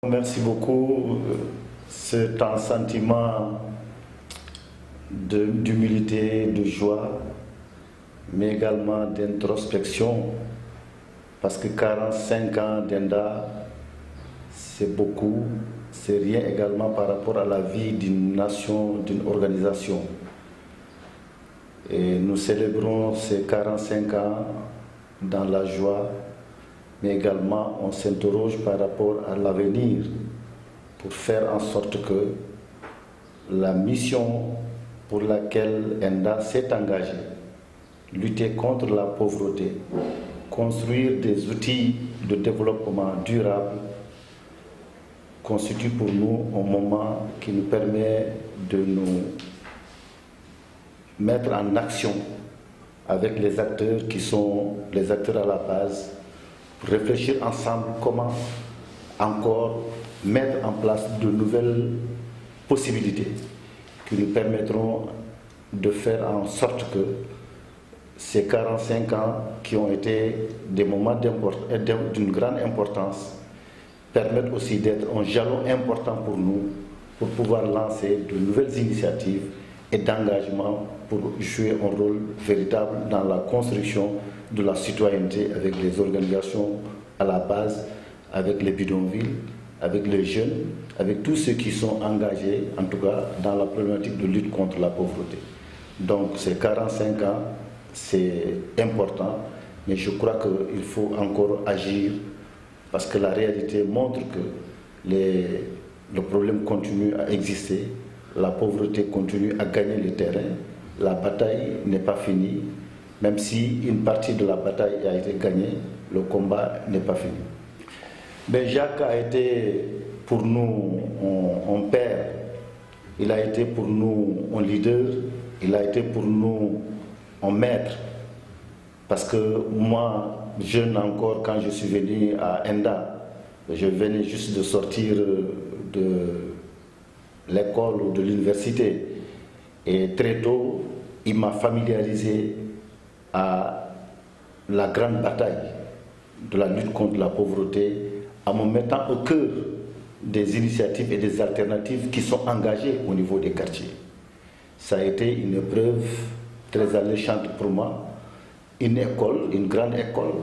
Merci beaucoup. C'est un sentiment d'humilité, de joie, mais également d'introspection, parce que 45 ans d'ENDA, c'est beaucoup, c'est rien également par rapport à la vie d'une nation, d'une organisation. Et nous célébrons ces 45 ans dans la joie, mais également on s'interroge par rapport à l'avenir pour faire en sorte que la mission pour laquelle ENDA s'est engagée, lutter contre la pauvreté, construire des outils de développement durable, constitue pour nous un moment qui nous permet de nous mettre en action avec les acteurs qui sont les acteurs à la base, pour réfléchir ensemble comment encore mettre en place de nouvelles possibilités qui nous permettront de faire en sorte que ces 45 ans qui ont été des moments d'une grande importance permettent aussi d'être un jalon important pour nous pour pouvoir lancer de nouvelles initiatives et d'engagement pour jouer un rôle véritable dans la construction de la citoyenneté avec les organisations à la base, avec les bidonvilles, avec les jeunes, avec tous ceux qui sont engagés, en tout cas, dans la problématique de lutte contre la pauvreté. Donc ces 45 ans, c'est important, mais je crois qu'il faut encore agir parce que la réalité montre que le problème continue à exister, la pauvreté continue à gagner le terrain, la bataille n'est pas finie, même si une partie de la bataille a été gagnée, le combat n'est pas fini. Mais Jacques a été pour nous un père, il a été pour nous un leader, il a été pour nous un maître. Parce que moi, jeune encore, quand je suis venu à ENDA, je venais juste de sortir de l'école ou de l'université. Et très tôt, il m'a familiarisé à la grande bataille de la lutte contre la pauvreté, en me mettant au cœur des initiatives et des alternatives qui sont engagées au niveau des quartiers. Ça a été une épreuve très alléchante pour moi, une école, une grande école,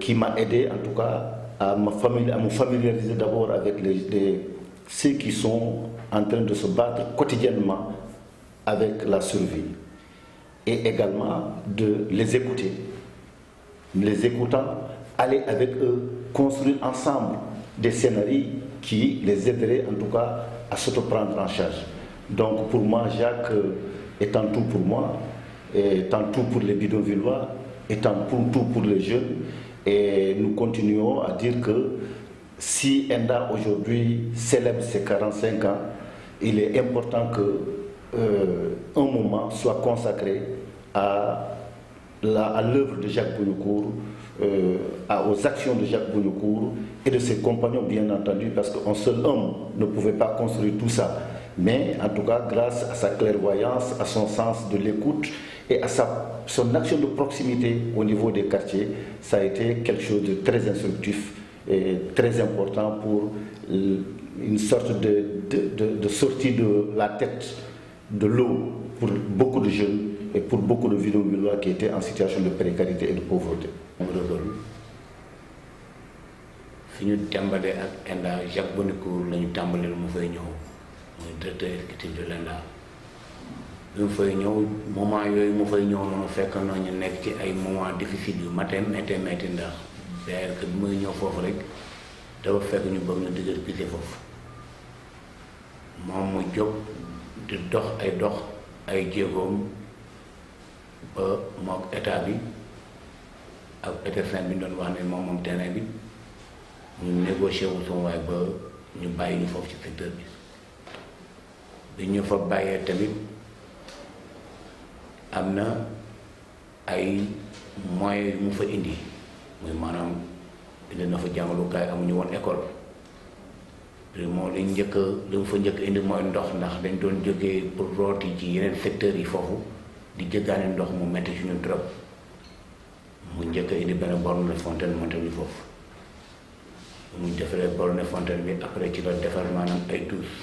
qui m'a aidé en tout cas à me familiariser d'abord avec ceux qui sont en train de se battre quotidiennement avec la survie et également de les écouter. Les écoutant, aller avec eux, construire ensemble des scénarios qui les aideraient en tout cas à se prendre en charge. Donc pour moi, Jacques étant tout pour moi, étant tout pour les bidonvillois, étant tout pour les jeunes, et nous continuons à dire que si ENDA aujourd'hui célèbre ses 45 ans, il est important que un moment soit consacré à l'œuvre de Jacques Bounoukhour, aux actions de Jacques Bounoukhour et de ses compagnons bien entendu, parce qu'un seul homme ne pouvait pas construire tout ça. Mais en tout cas, grâce à sa clairvoyance, à son sens de l'écoute et à son action de proximité au niveau des quartiers, ça a été quelque chose de très instructif et très important pour une sorte de sortie de la tête de l'eau pour beaucoup de jeunes et pour beaucoup de bidonvillois qui étaient en situation de précarité et de pauvreté. fi ñu tàmbalee ak ENDA Jacques Bounoukhour la ñu tàmbalee mu fay ñëw mooy directeur exécutif de l'ENDA bi mu fay ñëw moment yooyu mu fay ñëw noonu fekk na ñu nekk ci ay moment difficile yu métti ndax d'ailleurs que bi muy ñëw foofu rek dafa fekk ñu bëgg na dëgër pise foofu moom mu jóg di dox ay jéegoom ba mook état bi ak ETFM bi ñu doon wax ne moom terrain bi ñu négocié wu sama waay ba ñu bàyyi ñu foofu ci secteur bi ñu fa bàyyee tamit am na ay moyens yu mu fa indi muy maanaam indi na fa jàngalukaay amuñu woon école moom li mu fa njëkk indi mooy ndox ndax dañ doon jógee pour rooti ci yeneen secteurs yi foofu di jëggaane ndox mu metti ci ñun trop mu njëkk indi benn borne de fontaine monté ñu foofu mu defaree borne fontaine bi après ci la defar maanaam ay douche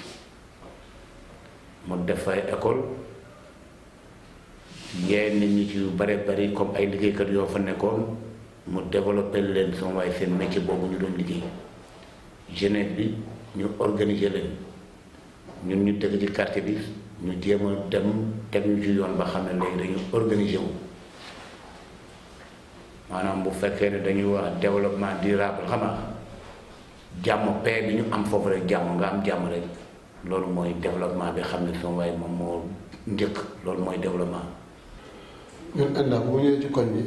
mu def ay école yee nit ñi ci yu bare bari comme ay liggéeykat yoo fa nekkoon mu développé leen sama waaye seen métier boobu ñu doon liggéey jeunesse bi ñu organiser leen ñun ñu dëkk ci quartier bi ñu jéem a dem teg ñu ci yoon ba xam ne léegi dañu organiser wu maanaam bu fekkee ne dañuy wax développement durable xam nga jàmm paix bi ñu am foofu rek jàmm nga am jàmm rek loolu mooy développement bi xam ne sama waaye moom moo njëkk loolu mooy développement. ñun ENDA bu ñëwee ci koñ bi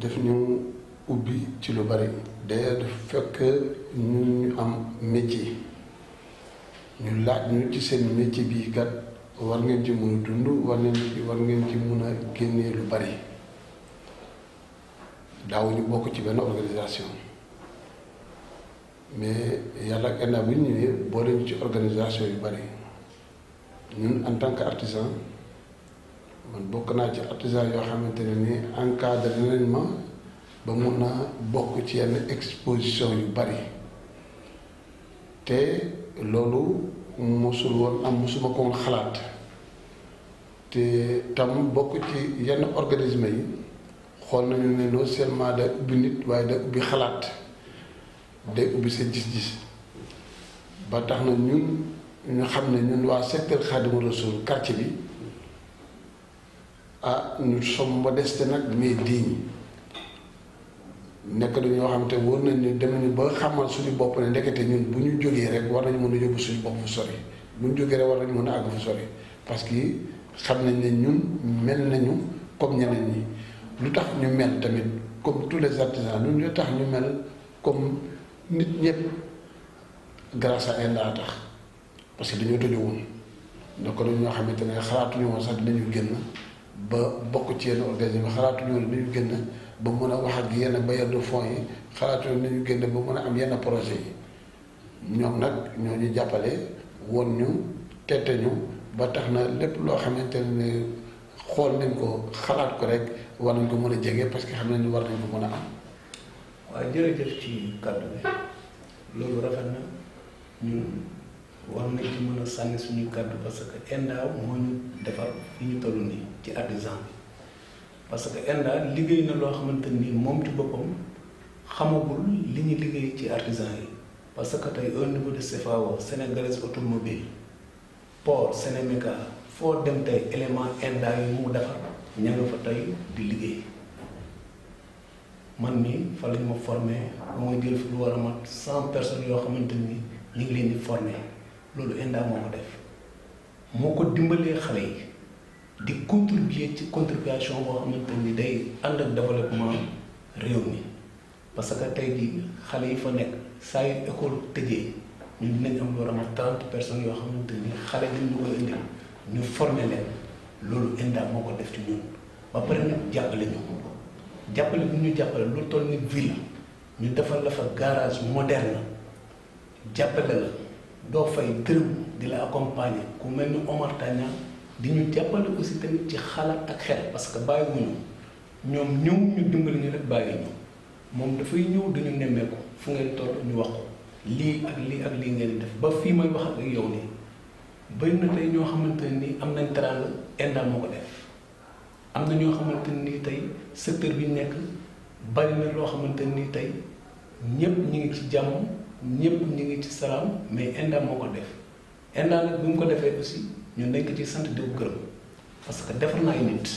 def ñu ubbi ci lu bari d'ailleurs fekk ñun ñu am métier ñu laaj ñu ci seen métier bii kat war ngeen ci mun a dund war ngeen ci mun a génnee lu bari daawuñu bokk ci benn organisation mais yàlla ak ENDA bu ñu ñëwee boole ñu ci organisation yu bari ñun en tant que artisan man bokk naa ci artisan yoo xamante ne ni encadré nañ ma ba mun a bokk ci yenn exposition yu bari te loolu mosul woon am mosuma ko woon xalaat te tam bokk ci yenn organisme yi xool nañu ne non seulement day ubbi nit waaye day ubbi xalaat day ubbi sa gis-gis ba tax na ñun ñu xam ne ñun waa secteur Khadimou Rassoul quartier bi nous sommes modestes nag mais dignes nekk dañoo xam te wóor nañ ne dem nañu ba xamal suñu bopp ne ndekete ñun bu ñu jógee rek war nañu mën a yóbbu suñu bopp fu sori bu ñu jógee rek war nañu mën a àgg fu sori parce que xam nañ ne ñun mel nañu comme ñeneen ñi lu tax ñu mel tamit comme tous les artisans ñun lu tax ñu mel comme nit ñëpp grâce à ENDA tax parce que dañoo tëju woon donc ñoo xamante ne xalaatuñu woon sax dinañu génn ba bokk ci yenn organisme xalaatuñu woon dinañu génn ba mën a wax ak yenn bailleurs de fonds yi xalaatuñu dinañu génn ba mën a am yenn projet yi ñoom nag ñoo ñu jàppale woon ñu tette ñu ba tax na lépp loo xamante ne xool nañ ko xalaat ko rek war nañ ko mën a jege parce que xam nañ ni war nañ ko mën a am. waaye jërëjëf ci kàddu bi loolu rafet na ñun war nañ ci mën a sànni suñu kàddu parce que ENDA moo ñu defar fi ñu toll nii ci artisan bi parce que ENDA liggéey na loo xamante ni moom ci boppam xamagul li ñu liggéey ci artisan yi parce que tey au niveau de CFAO Sénégalaise automobile port Sénéméca foo dem tey élément ENDA yi mu defar ña nga fa tey di liggéey man mi fa lañ ma formé bu may jël fi lu war a mat 100 personnes yoo xamante ni ñu ngi leen di formé loolu ENDA moo ko def moo ko dimbalee xale yi di contribuer ci contribution boo xamante ni day ànd ak développement réew mi parce que tey jii xale yi fa nekk saa yu école tëjee ñun dinañ am lu war a mat 30 personnes yoo xamante ni xale dañ ñu koy indil ñu formé leen loolu ENDA moo ko def ci ñun ba pare nag jàppale bi ñu jàppale lu toll ni ville ñu defal la fa garage moderne jàppale la doo fay dërëm di la accompagner ku mel ni Omar Tagna di ñu jàppale aussi tamit ci xalaat ak xel parce que bàyyiwuñu ñoom ñëw ñu dimbali ñu rek bàyyi ñu moom dafay ñëw dañu nemmeeku fu ngeen toll ñu wax ko lii ak lii ngeen def ba fii may wax ak yow nii bëri na tey ñoo xamante ni am nañ teraanga ENDA moo ko def am na ñoo xamante ni tey secteur bi nekk bari na loo xamante ni tey ñëpp ñu ngi ci jàmm ñëpp ñu ngi ci salaam mais ENDA moo ko def ENDA nag bi mu ko defee aussi ñun dañ ko ci sant di ko gërëm parce que defar na ay nit